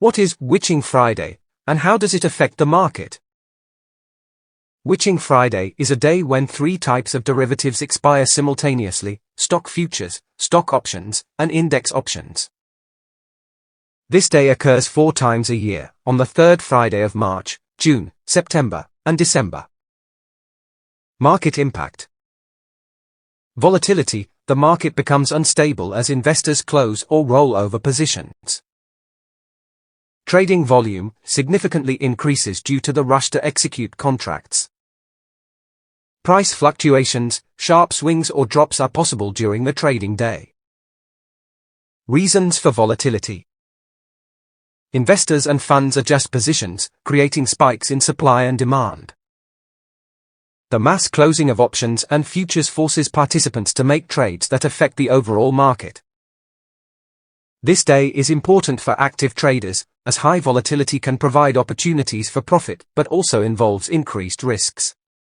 What is Witching Friday, and how does it affect the market? Witching Friday is a day when three types of derivatives expire simultaneously: stock futures, stock options, and index options. This day occurs 4 times a year, on the third Friday of March, June, September, and December. Market impact. Volatility. The market becomes unstable as investors close or roll over positions. Trading volume significantly increases due to the rush to execute contracts. Price fluctuations. Sharp swings or drops are possible during the trading day. Reasons for volatility. Investors and funds adjust positions, creating spikes in supply and demand. The mass closing of options and futures forces participants to make trades that affect the overall market. This day is important for active traders, as high volatility can provide opportunities for profit but also involves increased risks.